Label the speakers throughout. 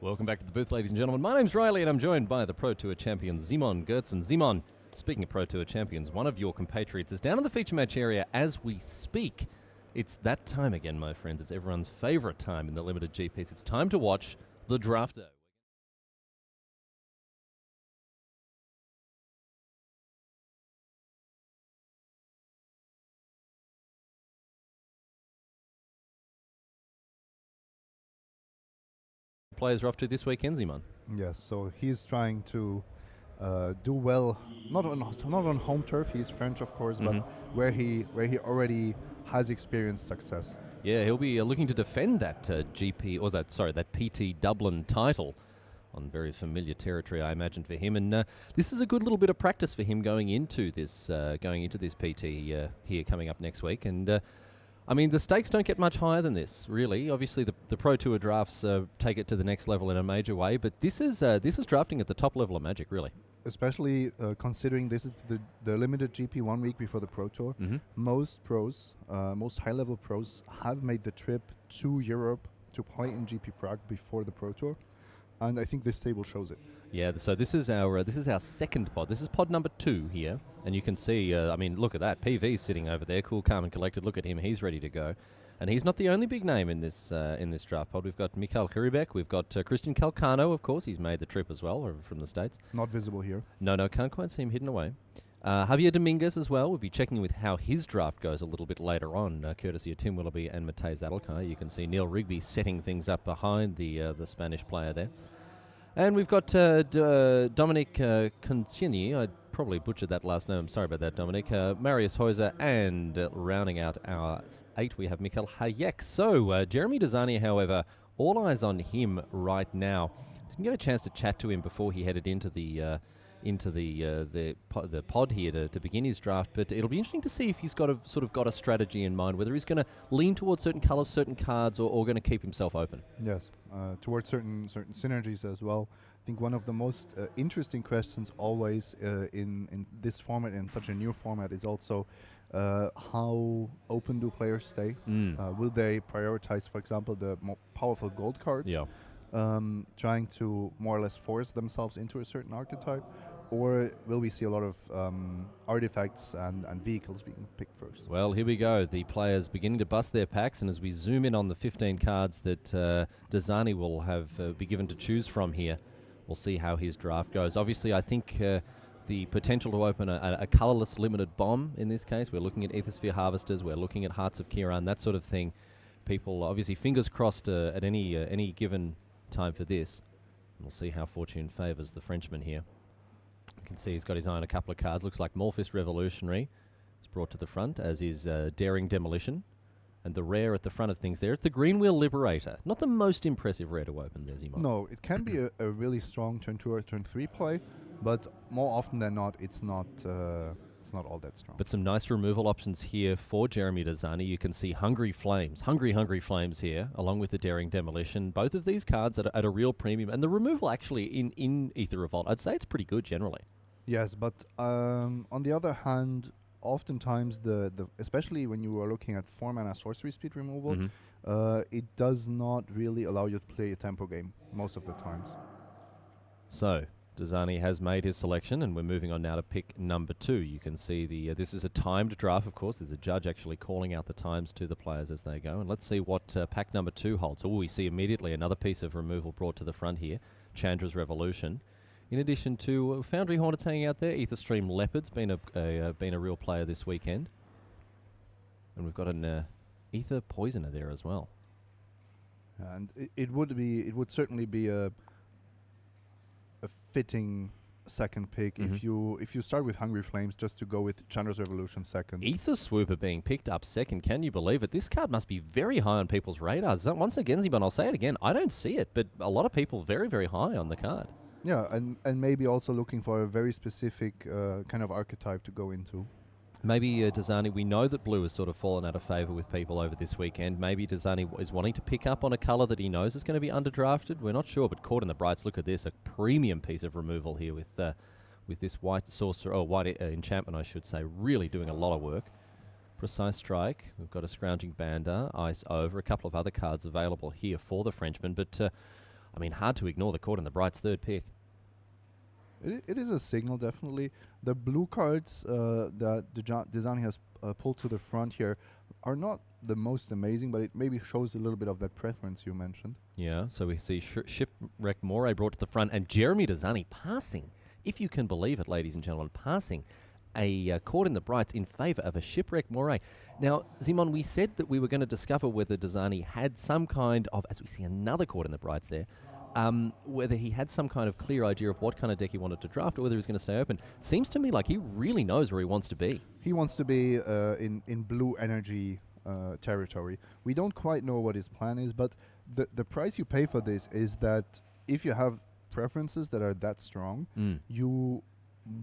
Speaker 1: Welcome back to the booth, ladies and gentlemen. My name's Riley, and I'm joined by the Pro Tour champion, Simon Gertzen. Simon, speaking of Pro Tour champions, one of your compatriots is down in the feature match area as we speak. It's that time again, my friends. It's everyone's favourite time in the limited GPs. It's time to watch the Drafter. Players are off to this weekend, Simon.
Speaker 2: Yes, so he's trying to do well, not on home turf. He's French, of course, but where he already has experienced success.
Speaker 1: Yeah, he'll be looking to defend that that PT Dublin title on very familiar territory, I imagine, for him. And this is a good little bit of practice for him going into this PT here coming up next week. And I mean, the stakes don't get much higher than this, really. Obviously, the Pro Tour drafts take it to the next level in a major way, but this is drafting at the top level of Magic, really.
Speaker 2: Especially considering this is the limited GP 1 week before the Pro Tour. Most pros, most high-level pros, have made the trip to Europe to play in GP Prague before the Pro Tour, and I think this table shows it.
Speaker 1: Yeah, so this is our second pod. This is pod number 2 here, and you can see. I mean, look at that. PV's sitting over there, cool, calm, and collected. Look at him; he's ready to go, and he's not the only big name in this draft pod. We've got Mikhail Kiribek, we've got Christian Calcano, of course. He's made the trip as well from the States.
Speaker 2: Not visible here.
Speaker 1: No, can't quite see him hidden away. Javier Dominguez as well. We'll be checking with how his draft goes a little bit later on, courtesy of Tim Willoughby and Matej Zadelka. You can see Neil Rigby setting things up behind the Spanish player there. And we've got Dominic Concini. I probably butchered that last name. I'm sorry about that, Dominic. Marius Heuser, and rounding out our 8, we have Mikhail Hayek. So, Jeremy Desani, however, all eyes on him right now. Didn't get a chance to chat to him before he headed into the pod here to begin his draft, but it'll be interesting to see if he's got a strategy in mind, whether he's going to lean towards certain colours, certain cards, or going to keep himself open.
Speaker 2: Yes, towards certain synergies as well. I think one of the most interesting questions always in this format, in such a new format, is also how open do players stay? Will they prioritize, for example, the more powerful gold cards?
Speaker 1: Yeah.
Speaker 2: Trying to more or less force themselves into a certain archetype, or will we see a lot of artifacts and vehicles being picked first?
Speaker 1: Well, here we go. The players beginning to bust their packs, and as we zoom in on the 15 cards that Desani will have be given to choose from here, we'll see how his draft goes. Obviously, I think the potential to open a colourless limited bomb in this case. We're looking at Aethersphere Harvesters, we're looking at Hearts of Kiran, that sort of thing. People, obviously, fingers crossed at any given time for this. We'll see how fortune favours the Frenchman here. You can see he's got his eye on a couple of cards. Looks like Morphist Revolutionary is brought to the front, as is Daring Demolition. And the rare at the front of things there, it's the Greenwheel Liberator. Not the most impressive rare to open there, Zimon.
Speaker 2: No, it can be a really strong turn 2 or turn 3 play, but more often than not, it's not all that strong.
Speaker 1: But some nice removal options here for Jeremy Desani. You can see Hungry Flames here, along with the Daring Demolition. Both of these cards at a real premium. And the removal actually in Aether Revolt, I'd say it's pretty good generally.
Speaker 2: Yes, but on the other hand, oftentimes, especially when you are looking at 4-mana sorcery speed removal, it does not really allow you to play a tempo game most of the times.
Speaker 1: So, Desani has made his selection, and we're moving on now to pick number 2. You can see this is a timed draft, of course. There's a judge actually calling out the times to the players as they go. And let's see what pack number 2 holds. So we see immediately another piece of removal brought to the front here, Chandra's Revolution. In addition to Foundry Hornets hanging out there, Aetherstream Leopard's been a real player this weekend. And we've got an Aether Poisoner there as well.
Speaker 2: And it would certainly be a fitting second pick if you start with Hungry Flames, just to go with Chandra's Revolution second.
Speaker 1: Aether Swooper being picked up second, can you believe it? This card must be very high on people's radars. Once again, Zibon, I'll say it again, I don't see it, but a lot of people very, very high on the card.
Speaker 2: Yeah, and maybe also looking for a very specific kind of archetype to go into.
Speaker 1: Maybe Desani, we know that blue has sort of fallen out of favour with people over this weekend. Maybe Desani is wanting to pick up on a colour that he knows is going to be underdrafted. We're not sure, but Caught in the Brights, look at this, a premium piece of removal here with this white sorcerer, or white enchantment, I should say, really doing a lot of work. Precise Strike, we've got a Scrounging Bander, Ice Over, a couple of other cards available here for the Frenchman, but I mean, hard to ignore the Caught in the Bright's third pick.
Speaker 2: It is a signal, definitely. The blue cards that Desani has pulled to the front here are not the most amazing, but it maybe shows a little bit of that preference you mentioned.
Speaker 1: Yeah, so we see Shipwreck Moray brought to the front, and Jeremy Desani passing, if you can believe it, ladies and gentlemen, passing a Caught in the Brights in favour of a Shipwreck Moray. Now, Simon, we said that we were going to discover whether Desani had some kind of, as we see another Caught in the Brights there, whether he had some kind of clear idea of what kind of deck he wanted to draft or whether he was going to stay open. Seems to me like he really knows where he wants to be.
Speaker 2: He wants to be in blue energy territory. We don't quite know what his plan is, but the price you pay for this is that if you have preferences that are that strong, you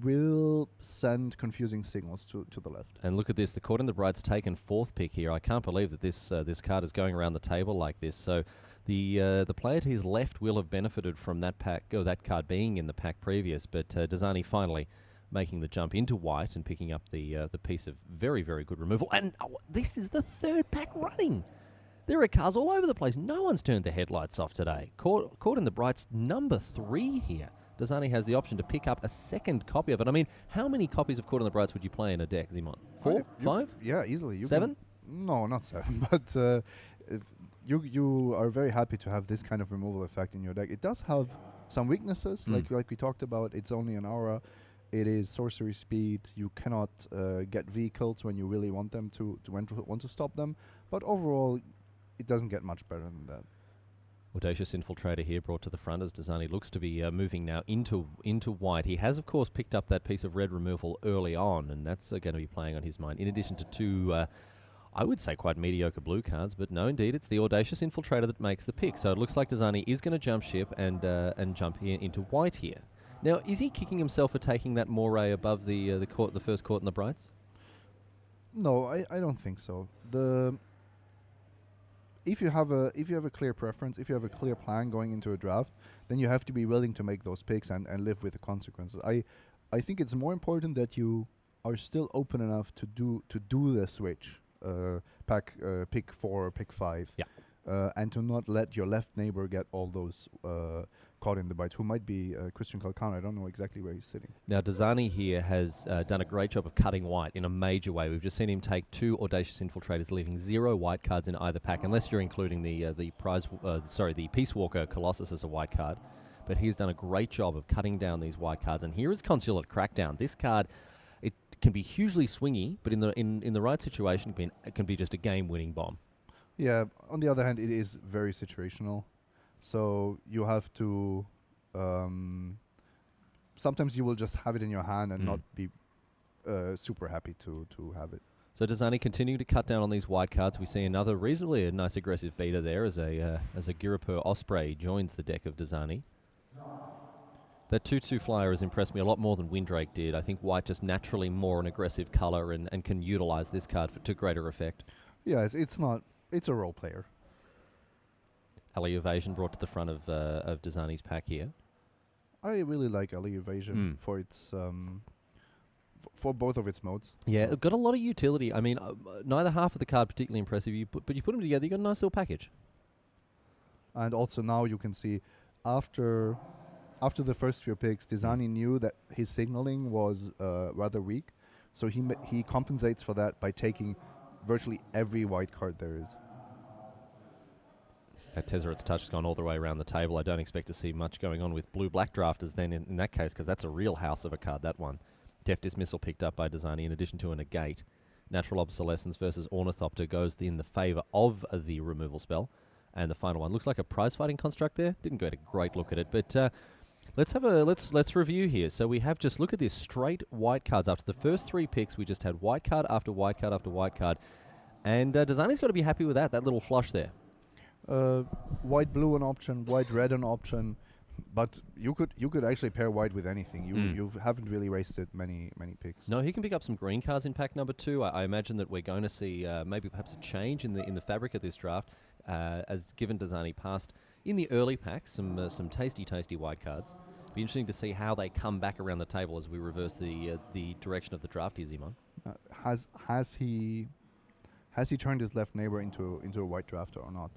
Speaker 2: will send confusing signals to the left.
Speaker 1: And look at this, the Caught in the Bright's taken fourth pick here. I can't believe that this card is going around the table like this. So the player to his left will have benefited from that pack, or that card being in the pack previous, but Desani finally making the jump into white and picking up the piece of very, very good removal. And this is the third pack running. There are cars all over the place. No one's turned the headlights off today. Caught in the Bright's number 3 here. Desani has the option to pick up a second copy of it. I mean, how many copies of Caught in the Brights would you play in a deck, Simon? 4? 5?
Speaker 2: Yeah, easily.
Speaker 1: 7?
Speaker 2: No, not 7, but you are very happy to have this kind of removal effect in your deck. It does have some weaknesses, like we talked about. It's only an aura. It is sorcery speed. You cannot get vehicles when you really want them to want to stop them. But overall, it doesn't get much better than that.
Speaker 1: Audacious Infiltrator here brought to the front as Desani looks to be moving now into white. He has, of course, picked up that piece of red removal early on, and that's going to be playing on his mind, in addition to 2, I would say, quite mediocre blue cards. But no, indeed, it's the Audacious Infiltrator that makes the pick. So it looks like Desani is going to jump ship and jump into white here. Now, is he kicking himself for taking that Moray above the first Caught in the Brights?
Speaker 2: No, I don't think so. If you have a clear preference, if you have a clear plan going into a draft, then you have to be willing to make those picks and live with the consequences. I think it's more important that you are still open enough to do the switch, pick 4, pick 5, and to not let your left neighbor get all those Caught in the Bites, who might be Christian Calcano. I don't know exactly where he's sitting.
Speaker 1: Now, Desani here has done a great job of cutting white in a major way. We've just seen him take 2 Audacious Infiltrators, leaving 0 white cards in either pack, unless you're including the Peace Walker Colossus as a white card. But he's done a great job of cutting down these white cards. And here is Consulate Crackdown. This card, it can be hugely swingy, but in the right situation, it can be just a game-winning bomb.
Speaker 2: Yeah. On the other hand, it is very situational. So you have to. Sometimes you will just have it in your hand and not be super happy to have it.
Speaker 1: So Desani continuing to cut down on these white cards. We see another reasonably nice aggressive beater there as a Girapur Osprey joins the deck of Desani. That 2/2 flyer has impressed me a lot more than Windrake did. I think white just naturally more an aggressive colour and can utilise this card to greater effect.
Speaker 2: Yes, it's a role player.
Speaker 1: Alley Evasion brought to the front of Desani's pack here.
Speaker 2: I really like Alley Evasion for its for both of its modes.
Speaker 1: Yeah, it got a lot of utility. I mean, neither half of the card particularly impressive. But you put them together, you got a nice little package.
Speaker 2: And also now you can see after the first few picks, Desani knew that his signaling was rather weak, so he compensates for that by taking virtually every white card there is.
Speaker 1: That Tezzeret's Touch has gone all the way around the table. I don't expect to see much going on with blue-black drafters then in that case, because that's a real house of a card, that one. Def Dismissal picked up by Desani in addition to a Negate. Natural Obsolescence versus Ornithopter goes in the favour of the removal spell. And the final one looks like a prize-fighting construct there. Didn't get a great look at it, but let's review here. So we have just look at this straight white cards. After the first 3 picks, we just had white card after white card after white card. And Desani's got to be happy with that little flush there.
Speaker 2: White blue an option, white red an option, but you could actually pair white with anything. You haven't really wasted many picks.
Speaker 1: No, he can pick up some green cards in pack number 2. I imagine that we're going to see maybe perhaps a change in the fabric of this draft, as given Desani passed in the early packs some tasty white cards. Be interesting to see how they come back around the table as we reverse the direction of the draft here, Simon.
Speaker 2: Has he turned his left neighbor into a white drafter or not?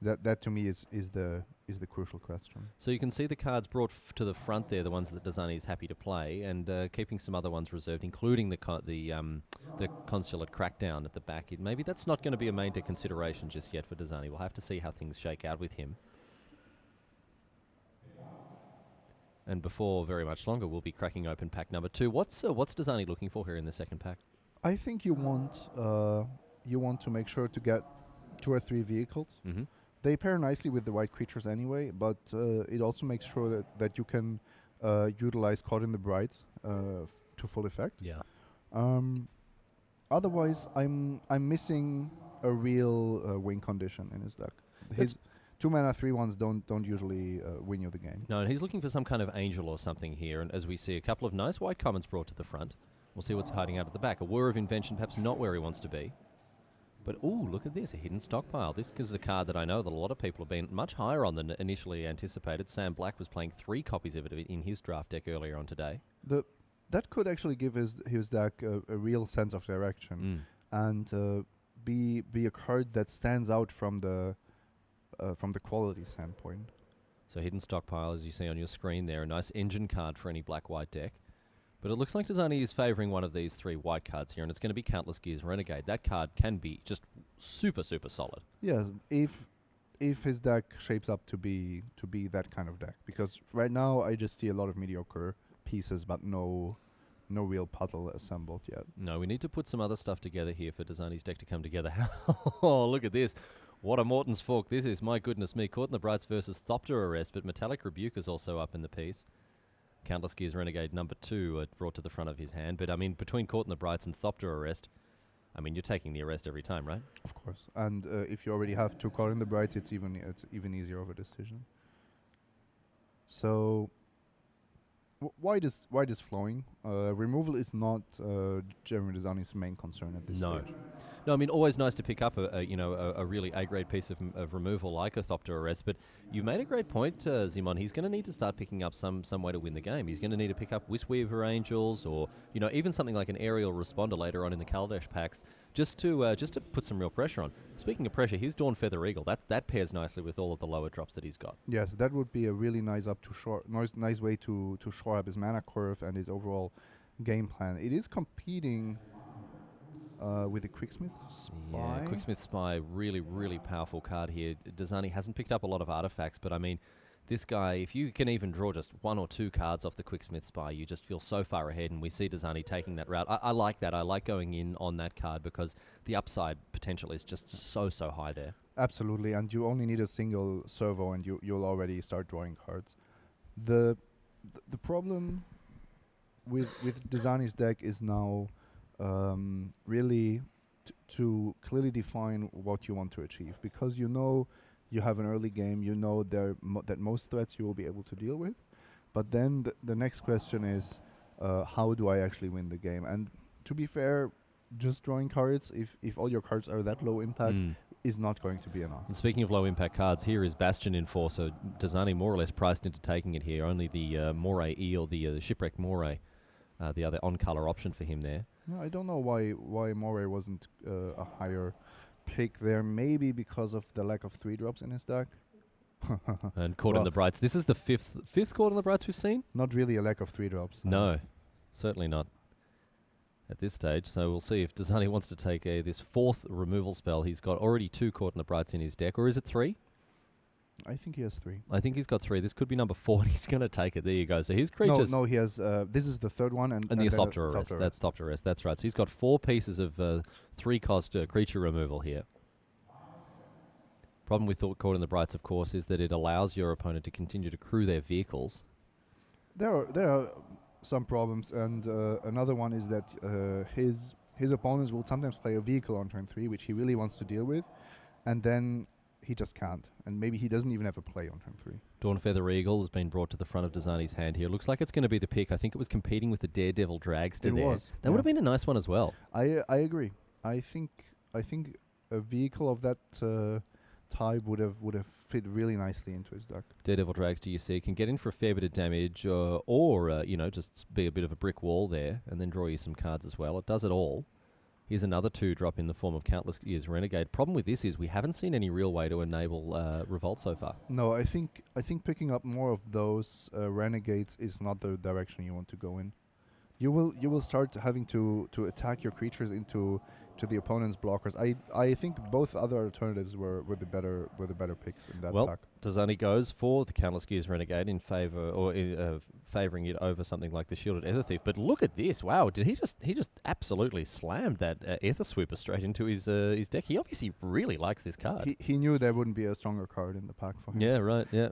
Speaker 2: That to me is the crucial question.
Speaker 1: So you can see the cards brought to the front there, the ones that Desani is happy to play, and keeping some other ones reserved, including the consulate crackdown at the back. Maybe that's not going to be a major consideration just yet for Desani. We'll have to see how things shake out with him. And before very much longer, we'll be cracking open pack number 2. What's Desani looking for here in the second pack?
Speaker 2: I think you want to make sure to get 2 or 3 vehicles.
Speaker 1: Mm-hmm.
Speaker 2: They pair nicely with the white creatures anyway, but it also makes sure that you can utilize Caught in the Brides to full effect.
Speaker 1: Yeah.
Speaker 2: Otherwise, I'm missing a real win condition in his deck. His 2 mana 3/1s don't usually win you the game.
Speaker 1: No, and he's looking for some kind of angel or something here, and as we see a couple of nice white commons brought to the front, we'll see what's hiding out at the back. A Whir of Invention, perhaps not where he wants to be. But, ooh, look at this, a hidden stockpile. This is a card that I know that a lot of people have been much higher on than initially anticipated. Sam Black was playing 3 copies of it in his draft deck earlier on today.
Speaker 2: That could actually give his deck a real sense of direction and be a card that stands out from the quality standpoint.
Speaker 1: So hidden stockpile, as you see on your screen there, a nice engine card for any black-white deck. But it looks like Desani is favouring one of these 3 white cards here, and it's going to be Countless Gears Renegade. That card can be just super, super solid.
Speaker 2: Yes, if his deck shapes up to be that kind of deck, because right now I just see a lot of mediocre pieces, but no real puzzle assembled yet.
Speaker 1: No, we need to put some other stuff together here for Desani's deck to come together. Oh, look at this. What a Morton's Fork this is. My goodness me. Caught in the Brights versus Thopter Arrest, but Metallic Rebuke is also up in the piece. Countless Gears Renegade number 2 brought to the front of his hand. But, I mean, between Caught in the Brights and Thopter Arrest, I mean, you're taking the arrest every time, right?
Speaker 2: Of course. And if you already have 2 Caught in the Brights, it's even easier of a decision. So, why this flowing? Removal is not Jeremy Desani's main concern at this stage.
Speaker 1: No, I mean, always nice to pick up a really A-grade piece of removal like a Thopter Arrest, but you made a great point, Zimon. He's going to need to start picking up some way to win the game. He's going to need to pick up Wisweaver Angels or, even something like an Aerial Responder later on in the Kaldesh packs just to put some real pressure on. Speaking of pressure, here's Dawn Feather Eagle. That pairs nicely with all of the lower drops that he's got.
Speaker 2: Yes, that would be a really nice way to shore up his mana curve and his overall game plan. It is competing with the Quicksmith Spy.
Speaker 1: Yeah, Quicksmith Spy, really, really powerful card here. Desani hasn't picked up a lot of artifacts, but I mean, this guy, if you can even draw just 1 or 2 cards off the Quicksmith Spy, you just feel so far ahead, and we see Desani taking that route. I like that. I like going in on that card because the upside potential is just so high there.
Speaker 2: Absolutely, and you only need a single servo and you'll already start drawing cards. The problem with Desani's deck is now really to clearly define what you want to achieve, because you have an early game, that most threats you will be able to deal with, but then the next question is how do I actually win the game? And to be fair, just drawing cards, if all your cards are that low impact, is not going to be enough.
Speaker 1: And speaking of low impact cards, here is Bastion in force, so Desani more or less priced into taking it here. Only the Moray Eel, the Shipwrecked Moray, the other on-color option for him there.
Speaker 2: No, I don't know why Moray wasn't a higher pick there. Maybe because of the lack of 3-drops in his deck.
Speaker 1: And Caught in the Brights. This is the fifth Caught in the Brights we've seen?
Speaker 2: Not really a lack of 3-drops.
Speaker 1: No, certainly not at this stage. So we'll see if Desani wants to take this 4th removal spell. He's got already 2 Caught in the Brights in his deck. Or is it 3?
Speaker 2: I think he has 3.
Speaker 1: I think he's got 3. This could be number 4, and he's going to take it. There you go. So his creatures...
Speaker 2: No, he has... this is the 3rd one. And
Speaker 1: the Thopter Arrest. That's Thopter Arrest. That's right. So he's got 4 pieces of 3-cost creature removal here. Problem with Caught in the Brights, of course, is that it allows your opponent to continue to crew their vehicles.
Speaker 2: There are some problems, and another one is that his opponents will sometimes play a vehicle on turn 3, which he really wants to deal with, and then he just can't. And maybe he doesn't even have a play on turn 3.
Speaker 1: Dawn Feather Eagle has been brought to the front of Desani's hand here. Looks like it's going to be the pick. I think it was competing with the Daredevil Dragster there.
Speaker 2: Was.
Speaker 1: That would have been a nice one as well.
Speaker 2: I agree. I think a vehicle of that type would have fit really nicely into his deck.
Speaker 1: Daredevil Dragster, you see, can get in for a fair bit of damage or just be a bit of a brick wall there and then draw you some cards as well. It does it all. Here's another 2-drop in the form of Countless Gears Renegade. Problem with this is we haven't seen any real way to enable Revolt so far.
Speaker 2: No, I think picking up more of those renegades is not the direction you want to go in. You will start having to attack your creatures into the opponent's blockers. I think both other alternatives were the better picks in that pack.
Speaker 1: Dazani goes for the Countless Gears Renegade in favor or favoring it over something like the Shielded Aether Thief. But look at this! Wow, did he just absolutely slammed that Aether Swooper straight into his deck? He obviously really likes this card.
Speaker 2: He knew there wouldn't be a stronger card in the pack for him.
Speaker 1: Yeah, right. Yeah.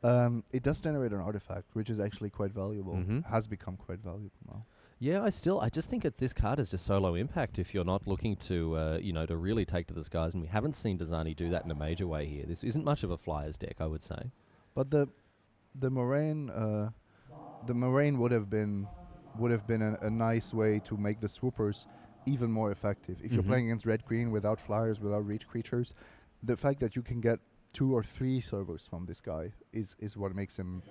Speaker 2: It does generate an artifact, which is actually quite valuable.
Speaker 1: Mm-hmm.
Speaker 2: Has become quite valuable now.
Speaker 1: Yeah, I just think that this card is just so low impact if you're not looking to, to really take to the skies, and we haven't seen Dazani do that in a major way here. This isn't much of a flyers deck, I would say.
Speaker 2: But the Moraine would have been a nice way to make the swoopers even more effective. If you're playing against red-green without flyers, without reach creatures, the fact that you can get 2 or 3 servos from this guy is what makes him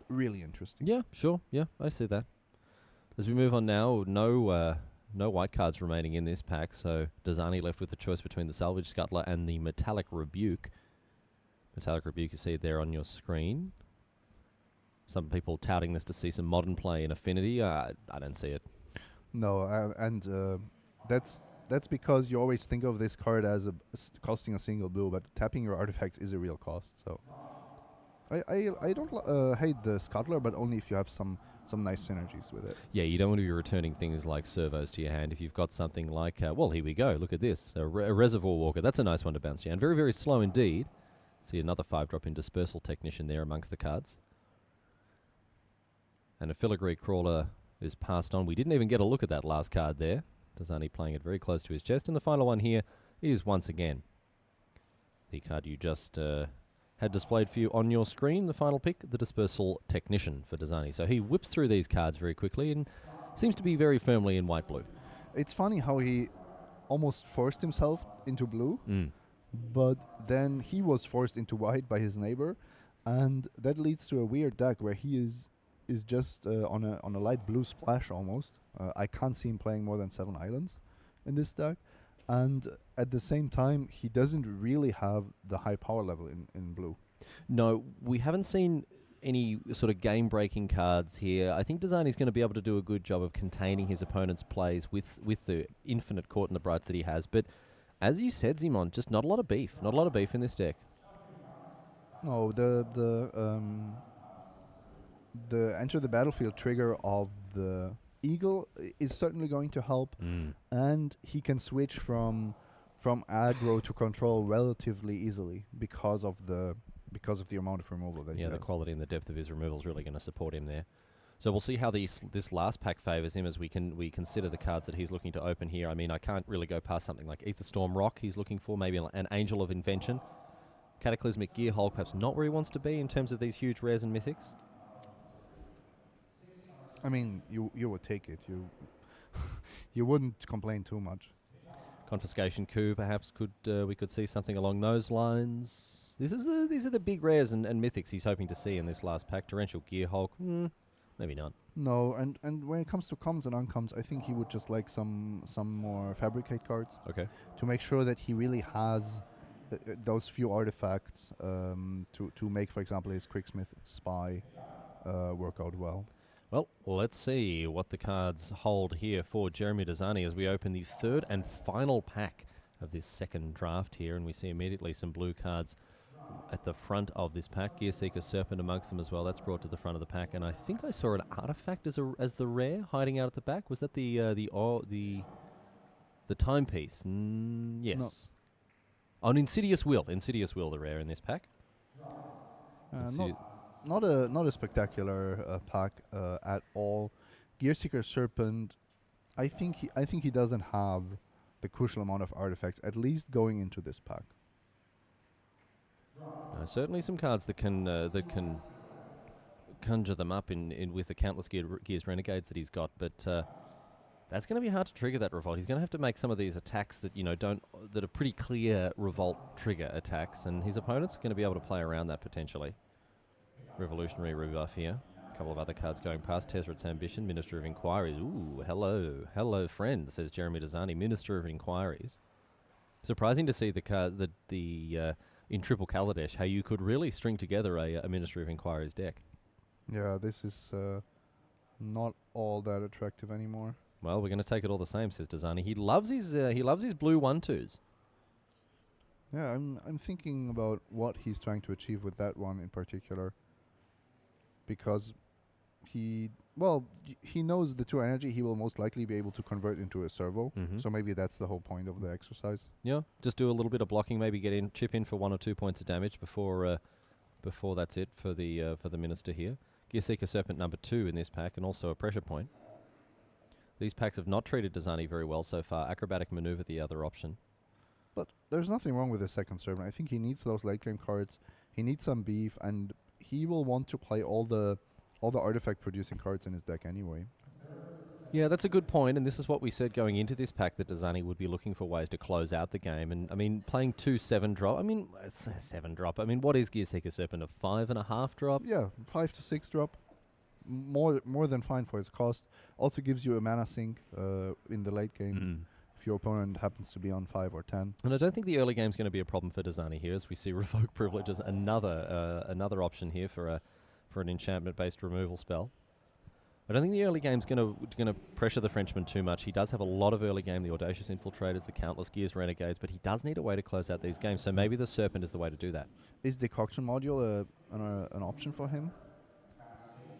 Speaker 2: really interesting.
Speaker 1: Yeah, sure. Yeah, I see that. As we move on now, no white cards remaining in this pack, so Dazani left with the choice between the Salvage Scuttler and the Metallic Rebuke. Metallic Rebuke, you see it there on your screen. Some people touting this to see some modern play in Affinity. I don't see it.
Speaker 2: No, that's because you always think of this card as costing a single blue, but tapping your artifacts is a real cost. So I don't hate the Scuttler, but only if you have some nice synergies with it.
Speaker 1: Yeah, you don't want to be returning things like servos to your hand. If you've got something like, well, here we go. Look at this. A Reservoir Walker. That's a nice one to bounce down. Very, very slow indeed. See another 5-drop in Dispersal Technician there amongst the cards. And a Filigree Crawler is passed on. We didn't even get a look at that last card there. Dazani playing it very close to his chest. And the final one here is once again the card you just had displayed for you on your screen. The final pick, the Dispersal Technician for Dazani. So he whips through these cards very quickly and seems to be very firmly in white-blue.
Speaker 2: It's funny how he almost forced himself into blue, but then he was forced into white by his neighbor, and that leads to a weird deck where he is just on a light blue splash almost. I can't see him playing more than 7 islands in this deck. And at the same time, he doesn't really have the high power level in blue.
Speaker 1: No, we haven't seen any sort of game-breaking cards here. I think Dazani's going to be able to do a good job of containing his opponent's plays with the infinite Caught in the Brights that he has. But as you said, Zimon, just not a lot of beef. Not a lot of beef in this deck.
Speaker 2: No, the enter the battlefield trigger of the Eagle is certainly going to help, and he can switch from aggro to control relatively easily because of the amount of removal that he has.
Speaker 1: The quality and the depth of his removal is really going to support him there. So we'll see how this last pack favours him as we consider the cards that he's looking to open here. I mean, I can't really go past something like Aetherstorm Rock he's looking for, maybe an Angel of Invention. Cataclysmic Gearhulk, perhaps not where he wants to be in terms of these huge rares and mythics.
Speaker 2: I mean, you would take it. You wouldn't complain too much.
Speaker 1: Confiscation Coup, perhaps we could see something along those lines. These are the big rares and mythics he's hoping to see in this last pack. Torrential Gearhulk, maybe not.
Speaker 2: No, and when it comes to commons and uncommons, I think he would just like some more Fabricate cards.
Speaker 1: Okay.
Speaker 2: To make sure that he really has those few artifacts to make, for example, his Quicksmith Spy work out well.
Speaker 1: Well, let's see what the cards hold here for Jeremy Dazani as we open the third and final pack of this second draft here, and we see immediately some blue cards at the front of this pack. Gearseeker Serpent amongst them as well. That's brought to the front of the pack, and I think I saw an artifact as the rare hiding out at the back. Was that the timepiece? Yes. No. An Insidious Will, the rare in this pack.
Speaker 2: Not a spectacular pack at all. Gearseeker Serpent, I think he doesn't have the crucial amount of artifacts, at least going into this pack.
Speaker 1: Certainly some cards that can conjure them up in with the Countless Gears Renegades that he's got, but that's going to be hard to trigger that Revolt. He's going to have to make some of these attacks that that are pretty clear Revolt trigger attacks, and his opponent's going to be able to play around that potentially. Revolutionary rebuff here. A couple of other cards going past. Tezzer's Ambition, Minister of Inquiries. Ooh, hello. Hello, friend, says Jeremy Desani, Minister of Inquiries. Surprising to see the card in Triple Kaladesh, how you could really string together a Ministry of Inquiries deck.
Speaker 2: Yeah, this is not all that attractive anymore.
Speaker 1: Well, we're going to take it all the same, says Desani. He loves his blue 1/2s.
Speaker 2: Yeah, I'm thinking about what he's trying to achieve with that one in particular. Because he knows the 2 energy he will most likely be able to convert into a servo.
Speaker 1: Mhm.
Speaker 2: So maybe that's the whole point of the exercise.
Speaker 1: Yeah, just do a little bit of blocking, maybe chip in for 1 or 2 points of damage before that's it for the Minister here. Gearseeker Serpent number 2 in this pack, and also a pressure point. These packs have not treated Desani very well so far. Acrobatic Maneuver, the other option.
Speaker 2: But there's nothing wrong with the second servant. I think he needs those late game cards. He needs some beef, and he will want to play all the artifact producing cards in his deck anyway.
Speaker 1: Yeah, that's a good point, and this is what we said going into this pack, that Desani would be looking for ways to close out the game. And I mean, playing 2 7-drop. I mean, it's a 7-drop. I mean, what is Gearseeker Serpent? A 5.5 drop?
Speaker 2: Yeah, 5 to 6 drop. More than fine for its cost. Also gives you a mana sink in the late game if your opponent happens to be on 5 or 10.
Speaker 1: And I don't think the early game is going to be a problem for Desani here, as we see Revoke Privilege as another option here for an enchantment-based removal spell. I don't think the early game's going to pressure the Frenchman too much. He does have a lot of early game, the Audacious Infiltrators, the Countless Gears Renegades, but he does need a way to close out these games, so maybe the Serpent is the way to do that.
Speaker 2: Is Decoction Module an option for him?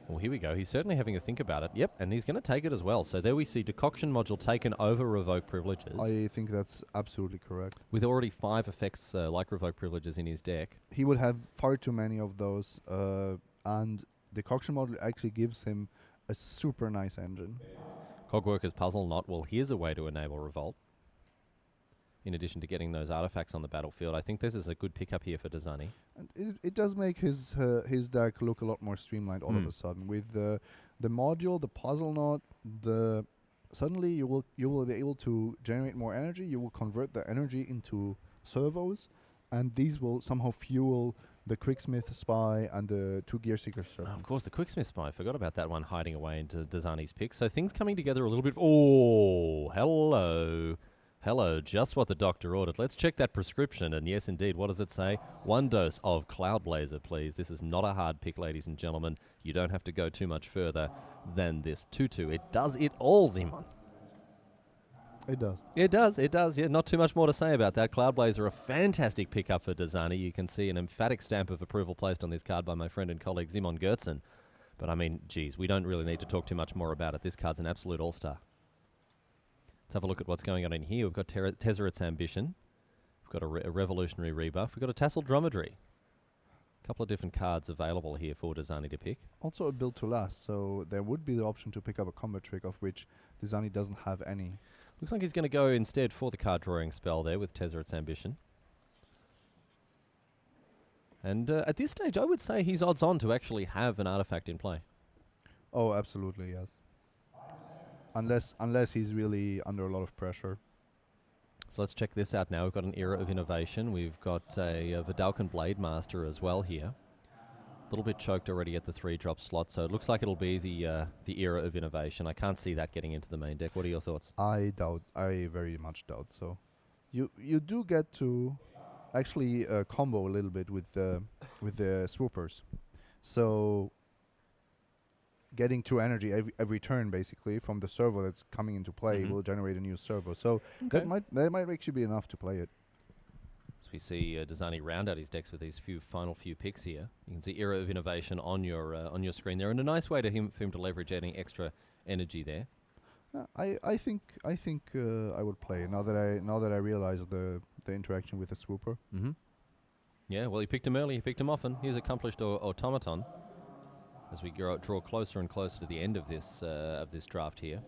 Speaker 1: Well, here we go. He's certainly having a think about it. Yep, and he's going to take it as well. So there we see Decoction Module taken over Revoke Privileges.
Speaker 2: I think that's absolutely correct.
Speaker 1: With already 5 effects like Revoke Privileges in his deck.
Speaker 2: He would have far too many of those, and Decoction Module actually gives him a super nice engine.
Speaker 1: Cogworker's Puzzle Knot. Well, here's a way to enable Revolt. In addition to getting those artifacts on the battlefield, I think this is a good pickup here for Desani.
Speaker 2: And it does make his deck look a lot more streamlined all of a sudden. With the module, the puzzle knot, suddenly you will be able to generate more energy. You will convert the energy into servos, and these will somehow fuel the Quicksmith Spy and the 2 Gearseeker Serpents.
Speaker 1: Of course, the Quicksmith Spy. I forgot about that one hiding away into Desani's pick. So things coming together a little bit. Oh, hello. Hello, just what the doctor ordered. Let's check that prescription. And yes, indeed, what does it say? 1 dose of Cloudblazer, please. This is not a hard pick, ladies and gentlemen. You don't have to go too much further than this 2/2. It does it all, Zimon.
Speaker 2: It does.
Speaker 1: It does. Yeah, not too much more to say about that. Cloudblazer, a fantastic pickup for Desani. You can see an emphatic stamp of approval placed on this card by my friend and colleague Zimon Gertzen. But I mean, geez, we don't really need to talk too much more about it. This card's an absolute all-star. Let's have a look at what's going on in here. We've got Tezzeret's Ambition. We've got a Revolutionary Rebuff. We've got a Tasseled Dromedary. A couple of different cards available here for Desani to pick.
Speaker 2: Also a build to last, so there would be the option to pick up a combat trick, of which Desani doesn't have any.
Speaker 1: Looks like he's going to go instead for the card drawing spell there with Tezzeret's Ambition. And at this stage, I would say he's odds on to actually have an artifact in play.
Speaker 2: Oh, absolutely, yes. Unless he's really under a lot of pressure.
Speaker 1: So let's check this out now. We've got an Era of Innovation. We've got a Vidalcan Blade Master as well here. A little bit choked already at the 3-drop slot, so it looks like it'll be the Era of Innovation. I can't see that getting into the main deck. What are your thoughts?
Speaker 2: I very much doubt so. You do get to actually combo a little bit with the swoopers. So getting 2 energy every turn basically from the servo that's coming into play will generate a new servo. So that might actually be enough to play it.
Speaker 1: As we see Desani round out his decks with these final few picks here. You can see Era of Innovation on your screen there, and a nice way for him to leverage adding extra energy there.
Speaker 2: I think I would play now that I realize the interaction with the swooper.
Speaker 1: Yeah, well, he picked him early. He picked him often. Here's Accomplished Automaton. As we draw closer and closer to the end of this draft here,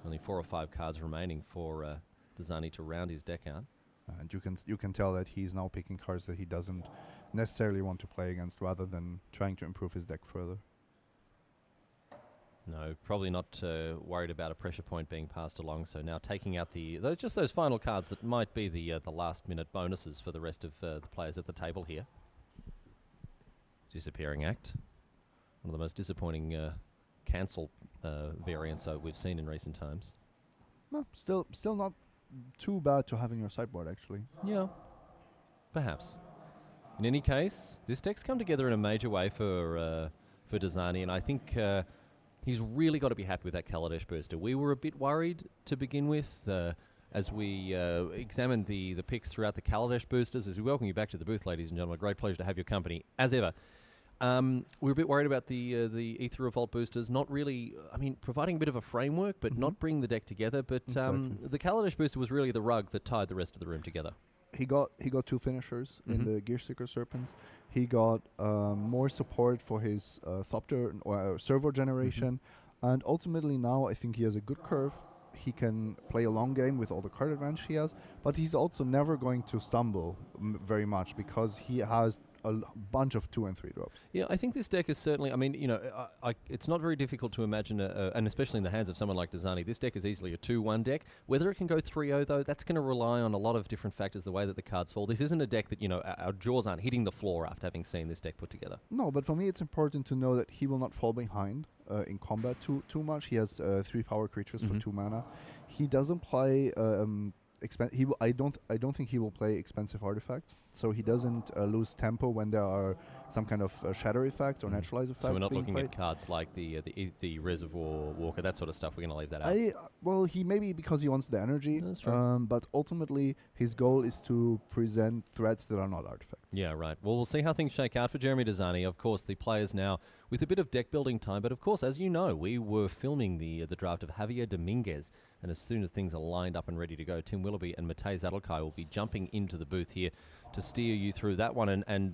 Speaker 1: only 4 or 5 cards remaining for Desani to round his deck out.
Speaker 2: And you can tell that he's now picking cards that he doesn't necessarily want to play against, rather than trying to improve his deck further.
Speaker 1: No, probably not worried about a pressure point being passed along. So now taking out those final cards that might be the last minute bonuses for the rest of the players at the table here. Disappearing Act. One of the most disappointing cancel variants we've seen in recent times.
Speaker 2: No, still not too bad to have in your sideboard, actually.
Speaker 1: Yeah, perhaps. In any case, this deck's come together in a major way for Desani, and I think he's really got to be happy with that Kaladesh booster. We were a bit worried to begin with as we examined the picks throughout the Kaladesh boosters. As we welcome you back to the booth, ladies and gentlemen, a great pleasure to have your company, as ever. We were a bit worried about the Ether Revolt boosters, not really, providing a bit of a framework, but not bringing the deck together. But
Speaker 2: Exactly.
Speaker 1: the Kaladesh booster was really the rug that tied the rest of the room together.
Speaker 2: He got 2 finishers in the Gearseeker Serpents. He got more support for his Thopter or servo generation, and ultimately now I think he has a good curve. He can play a long game with all the card advantage he has, but he's also never going to stumble very much because he has a bunch of 2 and 3 drops.
Speaker 1: Yeah, I think this deck is certainly, it's not very difficult to imagine, and especially in the hands of someone like Desani, this deck is easily a 2-1 deck. Whether it can go 3-0, though, that's going to rely on a lot of different factors, the way that the cards fall. This isn't a deck that, our jaws aren't hitting the floor after having seen this deck put together.
Speaker 2: No, but for me it's important to know that he will not fall behind in combat too much. He has 3 power creatures for 2 mana. He doesn't play... I don't think he will play expensive artifacts, so he doesn't lose tempo when there are some kind of shatter effects or naturalize effects.
Speaker 1: So we're not
Speaker 2: being
Speaker 1: looking
Speaker 2: played.
Speaker 1: at cards like the Reservoir Walker, that sort of stuff. We're going to leave that out.
Speaker 2: Well, he maybe because he wants the energy,
Speaker 1: That's true.
Speaker 2: but ultimately his goal is to present threats that are not artifacts.
Speaker 1: Yeah, right. Well, we'll see how things shake out for Jeremy Desani. Of course, the players now with a bit of deck building time, but of course, as you know, we were filming the draft of Javier Dominguez, and as soon as things are lined up and ready to go, Tim Willoughby and Matej Zadelkai will be jumping into the booth here to steer you through that one. And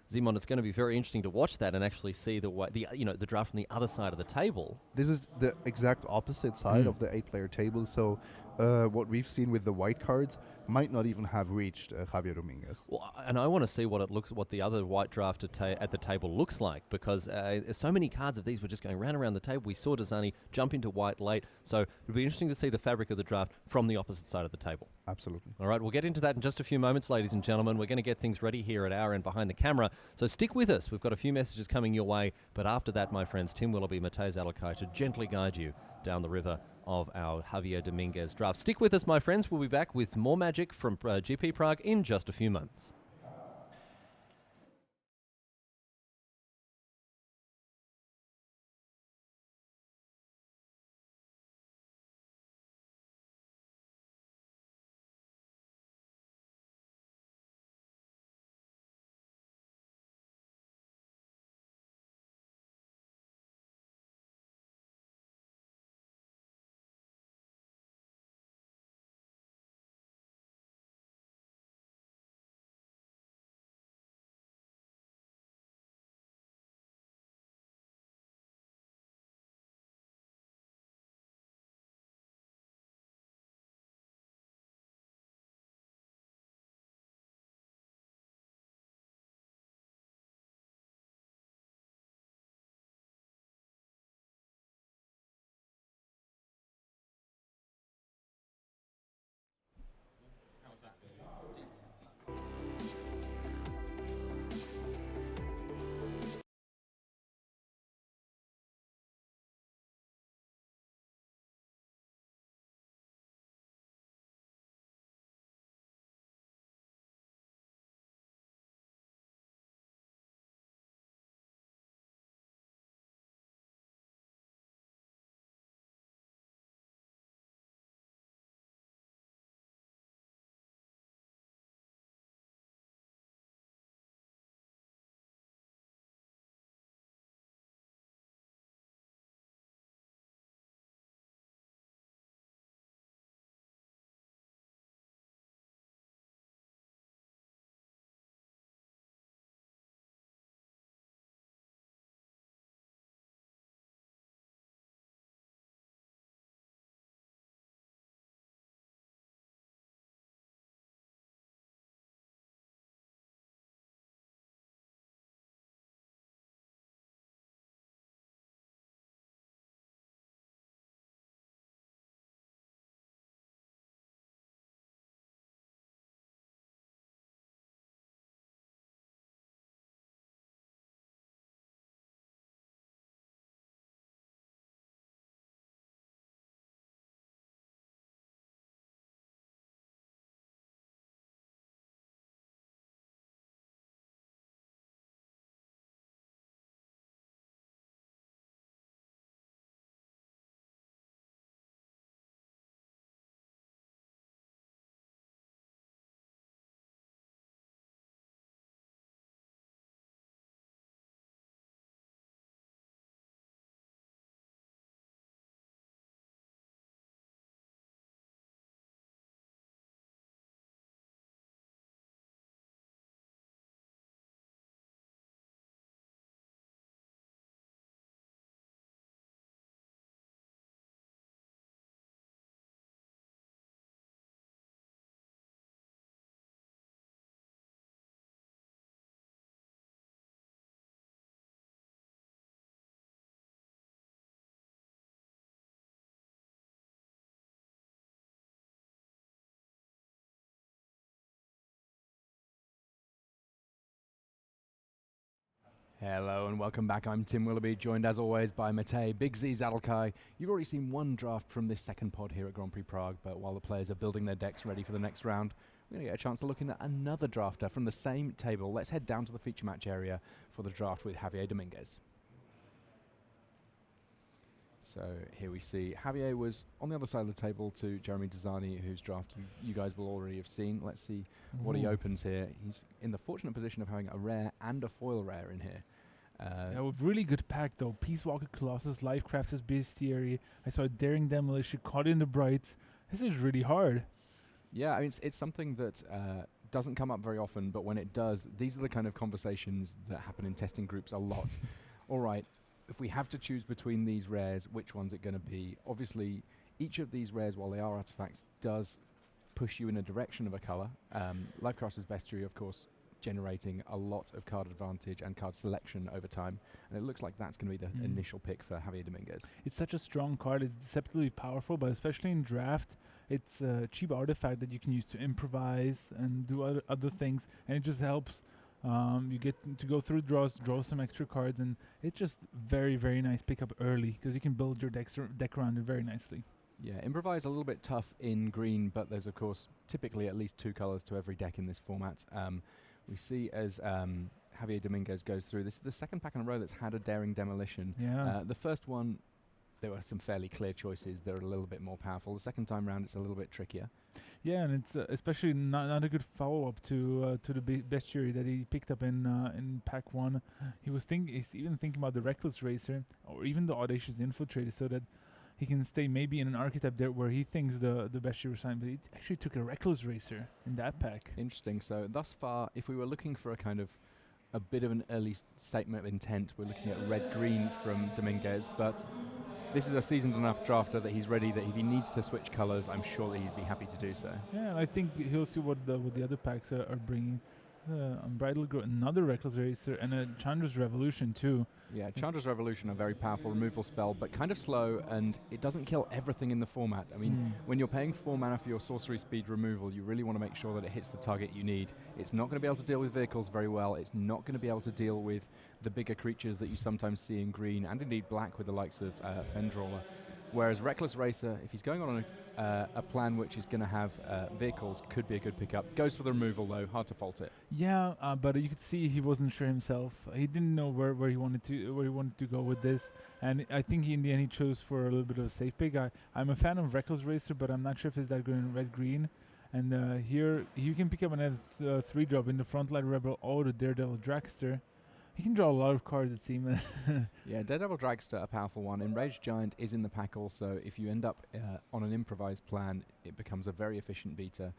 Speaker 1: Zimon, it's going to be very interesting to watch that and actually see the draft from the other side of the table.
Speaker 2: This is the exact opposite side of the 8-player table, so what we've seen with the white cards might not even have reached Javier Dominguez.
Speaker 1: Well, and I want to see what the other white draft at the table looks like, because so many cards of these were just going round and around the table. We saw Desani jump into white late, so it'll be interesting to see the fabric of the draft from the opposite side of the table.
Speaker 2: Absolutely.
Speaker 1: All right, we'll get into that in just a few moments, ladies and gentlemen. We're going to get things ready here at our end behind the camera, so stick with us. We've got a few messages coming your way, but after that, my friends, Tim Willoughby, Matej Zadelkai to gently guide you down the river of our Javier Dominguez draft. Stick with us, my friends. We'll be back with more magic from GP Prague in just a few moments.
Speaker 3: Hello and welcome back. I'm Tim Willoughby, joined as always by Matej Big Z Zadelkai. You've already seen one draft from this second pod here at Grand Prix Prague, but while the players are building their decks ready for the next round, we're going to get a chance to look in at another drafter from the same table. Let's head down to the feature match area for the draft with Javier Dominguez. So here we see Javier was on the other side of the table to Jeremy Desani, whose draft you guys will already have seen. Let's see what he opens here. He's in the fortunate position of having a rare and a foil rare in here.
Speaker 4: Yeah, with really good pack though. Peace Walker Colossus, Lifecrafter's Bestiary. I saw Daring Demolition, Caught in the Bright. This is really hard.
Speaker 3: Yeah, I mean, it's something that doesn't come up very often, but when it does, these are the kind of conversations that happen in testing groups a lot. All right, if we have to choose between these rares, which one's it going to be? Obviously, each of these rares, while they are artifacts, does push you in a direction of a color. Lifecrafter's Bestiary, of course, generating a lot of card advantage and card selection over time, and it looks like that's going to be the initial pick for Javier Dominguez.
Speaker 4: It's such a strong card. It's deceptively powerful, but especially in draft, it's a cheap artifact that you can use to improvise and do other things, and it just helps. You get to go through draws, draw some extra cards, and it's just very, very nice pickup early because you can build your deck around it very nicely.
Speaker 3: Yeah, improvise a little bit tough in green, but there's of course typically at least two colors to every deck in this format. We see as Javier Dominguez goes through, this is the second pack in a row that's had a Daring Demolition.
Speaker 4: Yeah.
Speaker 3: The first one, there were some fairly clear choices that are a little bit more powerful. The second time round, it's a little bit trickier.
Speaker 4: Yeah, and it's especially not a good follow-up to the Bestiary that he picked up in pack one. He's even thinking about the Reckless Racer or even the Audacious Infiltrator, so that he can stay maybe in an archetype there where he thinks the Bestiary was signed, but he actually took a Reckless Racer in that pack.
Speaker 3: Interesting. So thus far, if we were looking for a bit of an early statement of intent, we're looking at red-green from Dominguez, but this is a seasoned enough drafter that he's ready that if he needs to switch colors, I'm sure that he'd be happy to do so.
Speaker 4: Yeah, and I think he'll see what the other packs are bringing. Unbridled Growth, another Reckless Racer, and a Chandra's Revolution too.
Speaker 3: Yeah, Chandra's Revolution, a very powerful removal spell, but kind of slow, and it doesn't kill everything in the format. I mean, when you're paying 4 mana for your sorcery speed removal, you really want to make sure that it hits the target you need. It's not going to be able to deal with vehicles very well. It's not going to be able to deal with the bigger creatures that you sometimes see in green, and indeed black with the likes of Fendrawler. Whereas Reckless Racer, if he's going on a plan which is going to have vehicles, could be a good pickup. Goes for the removal though, hard to fault it.
Speaker 4: Yeah, but you could see he wasn't sure himself. He didn't know where he wanted to go with this, and I think in the end he chose for a little bit of a safe pick. I'm a fan of Reckless Racer, but I'm not sure if it's that good in red-green. And here you can pick up another 3-drop in the Frontline Rebel or the Daredevil Dragster. He can draw a lot of cards, it seems.
Speaker 3: Yeah, Daredevil Dragster, a powerful one. Enraged Giant is in the pack also. If you end up on an improvised plan, it becomes a very efficient beater.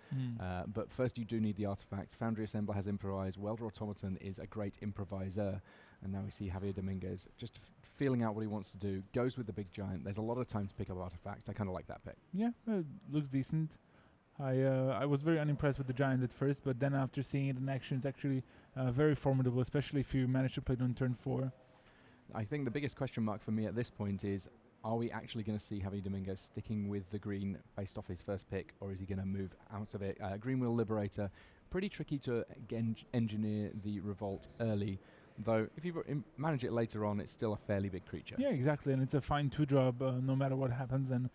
Speaker 3: But first you do need the artifacts. Foundry Assembler has improvised. Welder Automaton is a great improviser. And now we see Javier Dominguez just feeling out what he wants to do. Goes with the big giant. There's a lot of time to pick up artifacts. I kind of like that pick.
Speaker 4: Yeah, looks decent. I was very unimpressed with the giant at first, but then after seeing it in action, it's actually very formidable, especially if you manage to play it on turn 4.
Speaker 3: I think the biggest question mark for me at this point is, are we actually going to see Javier Dominguez sticking with the green based off his first pick, or is he going to move out of it? Green Wheel Liberator, pretty tricky to engineer the revolt early, though if you manage it later on, it's still a fairly big creature.
Speaker 4: Yeah, exactly, and it's a fine 2-drop no matter what happens, and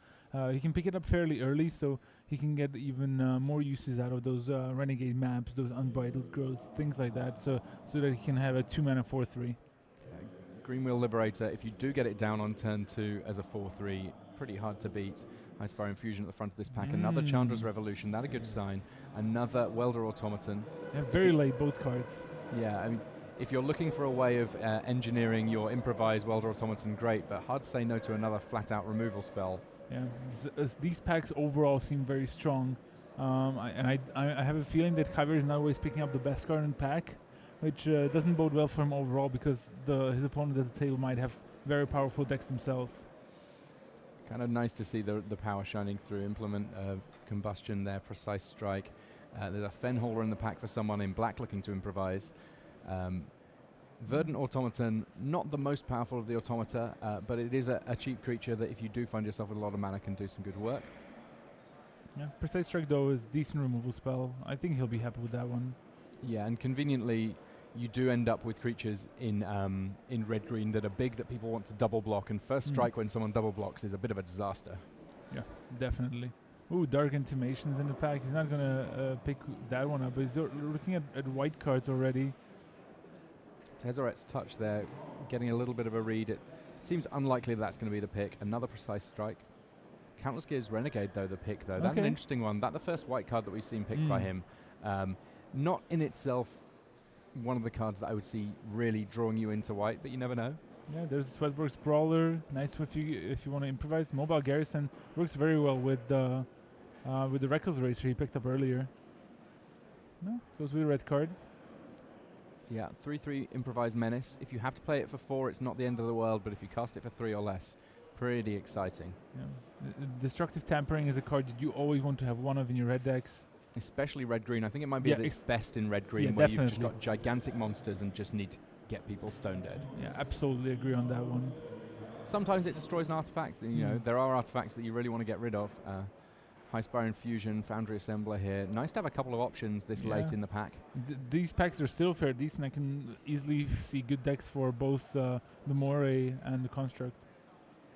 Speaker 4: he can pick it up fairly early, so he can get even more uses out of those Renegade maps, those Unbridled Growths, things like that, so that he can have a 2-mana 4/3.
Speaker 3: Green Wheel Liberator, if you do get it down on turn 2 as a 4/3, pretty hard to beat. High Spire Infusion at the front of this pack. Another Chandra's Revolution, that a good sign. Another Welder Automaton.
Speaker 4: Yeah, very late, both cards.
Speaker 3: Yeah, I mean, if you're looking for a way of engineering your improvised Welder Automaton, great, but hard to say no to another flat-out removal spell.
Speaker 4: Yeah, these packs overall seem very strong. I have a feeling that Javier is not always picking up the best card in the pack, which doesn't bode well for him overall because his opponent at the table might have very powerful decks themselves.
Speaker 3: Kind of nice to see the power shining through. Implement Combustion there, Precise Strike. There's a Fenholder in the pack for someone in black looking to improvise. Verdant Automaton, not the most powerful of the automata, but it is a cheap creature that if you do find yourself with a lot of mana can do some good work.
Speaker 4: Yeah, Precise Strike though is decent removal spell. I think he'll be happy with that one.
Speaker 3: Yeah, and conveniently you do end up with creatures in red-green that are big that people want to double block, and first strike when someone double blocks is a bit of a disaster.
Speaker 4: Yeah, definitely. Ooh, Dark Intimations in the pack. He's not going to pick that one up, but he's looking at white cards already.
Speaker 3: Tezzeret's Touch there, getting a little bit of a read. It seems unlikely that's going to be the pick. Another Precise Strike. Countless Gears Renegade, though, the pick, though. That's an interesting one. That's the first white card that we've seen picked by him. Not in itself one of the cards that I would see really drawing you into white, but you never know.
Speaker 4: Yeah, there's Sweatworks Brawler. Nice if you want to improvise. Mobile Garrison works very well with the Reckless Racer he picked up earlier. No, goes with a red card.
Speaker 3: Yeah, 3/3 Improvised Menace. If you have to play it for 4, it's not the end of the world, but if you cast it for 3 or less, pretty exciting.
Speaker 4: Yeah. Destructive Tampering is a card that you always want to have one of in your red decks.
Speaker 3: Especially red-green. I think it might be at its best in red-green, where you've just got gigantic monsters and just need to get people stone dead.
Speaker 4: Yeah, absolutely agree on that one.
Speaker 3: Sometimes it destroys an artifact. You know, there are artifacts that you really want to get rid of. High Spire Infusion, Foundry Assembler here. Nice to have a couple of options this late in the pack.
Speaker 4: These packs are still fair decent. I can easily see good decks for both the Moray and the Construct.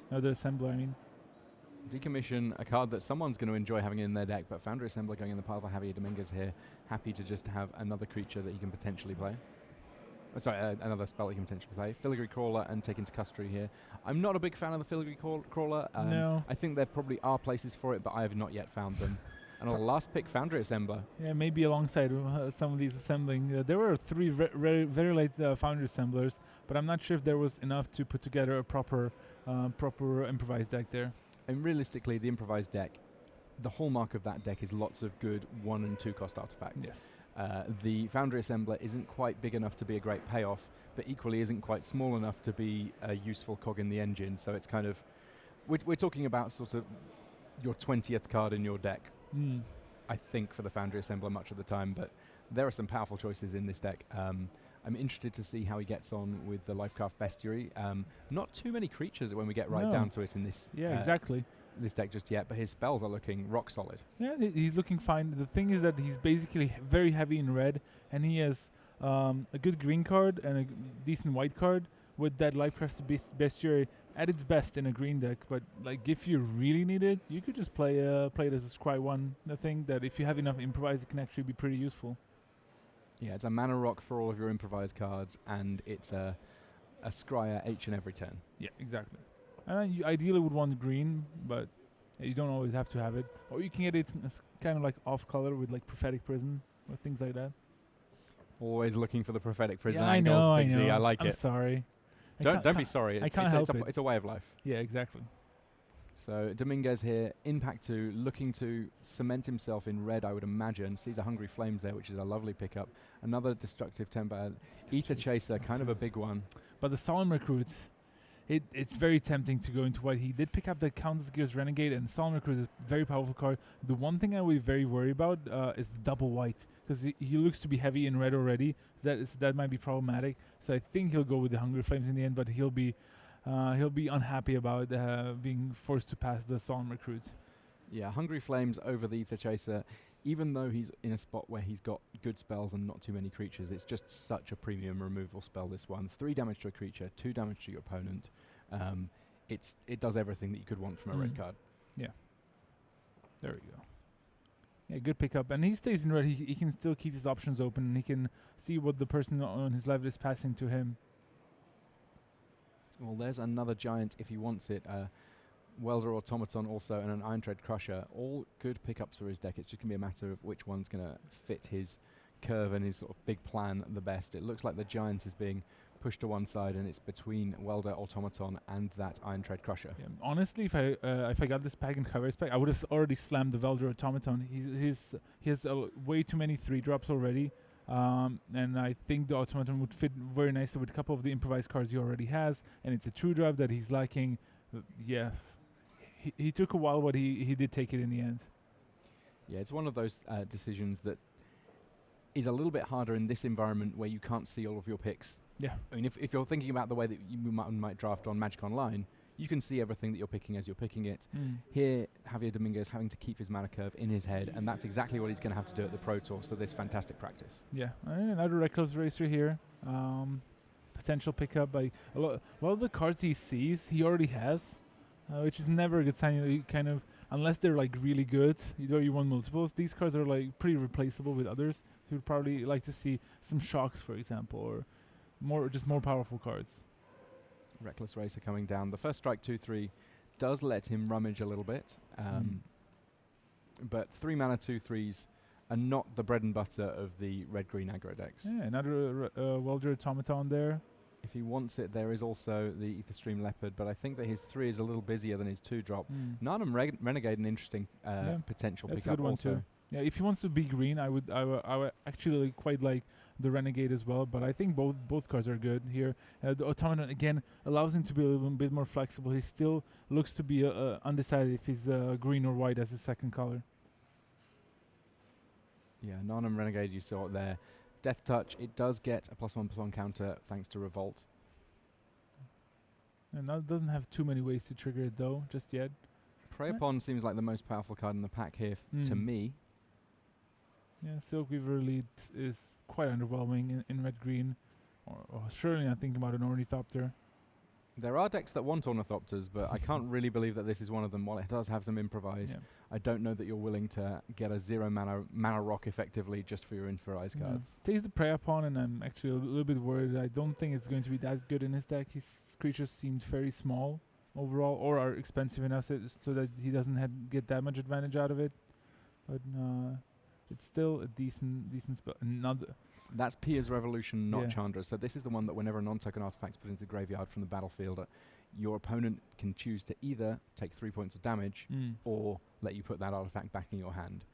Speaker 4: The Assembler, I mean.
Speaker 3: Decommission, a card that someone's going to enjoy having in their deck, but Foundry Assembler going in the pile for Javier Dominguez here. Happy to just have another creature that he can potentially play. Another spell he can potentially play. Filigree Crawler and take into custody here. I'm not a big fan of the Filigree Crawler.
Speaker 4: No.
Speaker 3: I think there probably are places for it, but I have not yet found them. And our last pick, Foundry Assembler.
Speaker 4: Yeah, maybe alongside some of these assembling. There were 3 very late Foundry Assemblers, but I'm not sure if there was enough to put together a proper improvised deck there.
Speaker 3: And realistically, the improvised deck, the hallmark of that deck is lots of good 1 and 2 cost artifacts.
Speaker 4: Yes.
Speaker 3: The Foundry Assembler isn't quite big enough to be a great payoff, but equally isn't quite small enough to be a useful cog in the engine. So it's kind of, we're talking about sort of your 20th card in your deck, I think, for the Foundry Assembler much of the time. But there are some powerful choices in this deck. I'm interested to see how he gets on with the Lifecraft Bestiary. Not too many creatures when we get down to it in this.
Speaker 4: Yeah, exactly.
Speaker 3: This deck just yet, but his spells are looking rock solid.
Speaker 4: Yeah, he's looking fine. The thing is that he's basically very heavy in red, and he has a good green card and a decent white card with that Lifecraft Bestiary at its best in a green deck. But like, if you really need it, you could just play it as a Scry 1. The thing that if you have enough improvise, it can actually be pretty useful.
Speaker 3: Yeah, it's a mana rock for all of your improvised cards, and it's a Scryer each and every turn.
Speaker 4: Yeah, exactly. And you ideally would want green, but you don't always have to have it. Or you can get it kind of like off color with like Prophetic Prison or things like that.
Speaker 3: Always looking for the Prophetic Prison
Speaker 4: yeah,
Speaker 3: angles,
Speaker 4: I
Speaker 3: Big
Speaker 4: know.
Speaker 3: Z. I like
Speaker 4: I'm
Speaker 3: it.
Speaker 4: Sorry.
Speaker 3: Don't be sorry.
Speaker 4: I can't help it.
Speaker 3: It's a way of life.
Speaker 4: Yeah, exactly.
Speaker 3: So Dominguez here, Impact 2, looking to cement himself in red, I would imagine. Sees a Hungry Flames there, which is a lovely pickup. Another Destructive Temper. Ether Chaser, kind of a big one.
Speaker 4: But the Solemn Recruit, it's very tempting to go into white. He did pick up the Countless Gears Renegade, and Solemn Recruit is a very powerful card. The one thing I would be very worried about is the double white, because he looks to be heavy in red already. That might be problematic. So I think he'll go with the Hungry Flames in the end, but he'll be unhappy about being forced to pass the Solemn Recruit.
Speaker 3: Yeah, Hungry Flames over the Ether Chaser. Even though he's in a spot where he's got good spells and not too many creatures, it's just such a premium removal spell, this one. 3 damage to a creature, 2 damage to your opponent. It does everything that you could want from a red card.
Speaker 4: Yeah. There we go. Yeah, good pickup. And he stays in red. He can still keep his options open, and he can see what the person on his left is passing to him.
Speaker 3: Well, there's another giant if he wants it. Welder Automaton also, and an Iron Tread Crusher. All good pickups for his deck. It's just going to be a matter of which one's going to fit his curve and his sort of big plan the best. It looks like the giant is being pushed to one side, and it's between Welder Automaton and that Iron Tread Crusher.
Speaker 4: Yeah, honestly, if I got this pack and cover pack, I would have already slammed the Welder Automaton. He has way too many 3-drops already. And I think the Automaton would fit very nicely with a couple of the improvised cards he already has, and it's a 2-drop that he's lacking. Yeah, he took a while, but he did take it in the end.
Speaker 3: Yeah, it's one of those decisions that is a little bit harder in this environment where you can't see all of your picks.
Speaker 4: Yeah.
Speaker 3: I mean, if you're thinking about the way that you might draft on Magic Online, you can see everything that you're picking as you're picking it. Here, Javier Dominguez having to keep his mana curve in his head, and that's exactly what he's going to have to do at the Pro Tour, so this fantastic practice.
Speaker 4: Yeah, another Reckless Racer here. Potential pickup. Like a lot of the cards he sees, he already has, which is never a good sign. You kind of, unless they're like really good, you want multiples. These cards are like pretty replaceable with others. You'd probably like to see some shocks, for example, or more powerful cards.
Speaker 3: Reckless Racer coming down. The first strike 2/3 does let him rummage a little bit, but 3 mana 2/3s are not the bread and butter of the red-green aggro decks.
Speaker 4: Yeah, another Welder Automaton there.
Speaker 3: If he wants it, there is also the Aetherstream Leopard, but I think that his 3 is a little busier than his 2-drop. Narnum Renegade, an interesting potential
Speaker 4: That's
Speaker 3: pickup
Speaker 4: a good one
Speaker 3: also.
Speaker 4: too. Yeah, if he wants to be green, I would actually quite like the Renegade as well, but I think both cards are good here. The Automaton again allows him to be a little bit more flexible. He still looks to be undecided if he's green or white as his second color.
Speaker 3: Yeah, Narnum Renegade you saw it there. Death Touch, it does get a +1/+1 counter thanks to Revolt.
Speaker 4: And that doesn't have too many ways to trigger it though, just yet.
Speaker 3: Prey Upon seems like the most powerful card in the pack here to me.
Speaker 4: Yeah, Silk Weaver Elite is quite underwhelming in red-green. Or surely I'm thinking about an Ornithopter.
Speaker 3: There are decks that want Ornithopters, but I can't really believe that this is one of them. While it does have some improvise, I don't know that you're willing to get a 0 mana rock effectively just for your improvise cards.
Speaker 4: Takes the Prey Upon, and I'm actually a little bit worried. I don't think it's going to be that good in his deck. His creatures seemed very small overall, or are expensive enough so that he doesn't get that much advantage out of it. But it's still a decent spell.
Speaker 3: That's Pia's Revolution, not Chandra. So this is the one that whenever a non-token artifact is put into the graveyard from the battlefield, your opponent can choose to either take 3 points of damage or let you put that artifact back in your hand.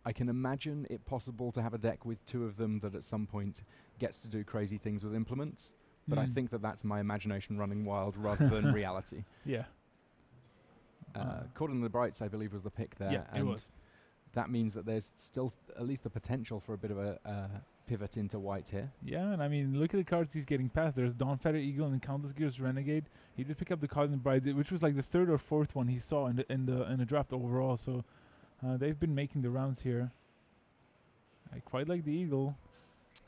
Speaker 3: I can imagine it possible to have a deck with 2 of them that at some point gets to do crazy things with implements, but I think that that's my imagination running wild rather than reality.
Speaker 4: Yeah.
Speaker 3: Caught in the Brights, I believe, was the pick there.
Speaker 4: Yeah,
Speaker 3: and
Speaker 4: it was.
Speaker 3: That means that there's still at least the potential for a bit of a pivot into white here.
Speaker 4: Yeah, and I mean, look at the cards he's getting past. There's Dawnfeather Eagle and Countless Gears Renegade. He did pick up the card in the Bride, which was like the 3rd or 4th one he saw in the draft overall. So they've been making the rounds here. I quite like the Eagle.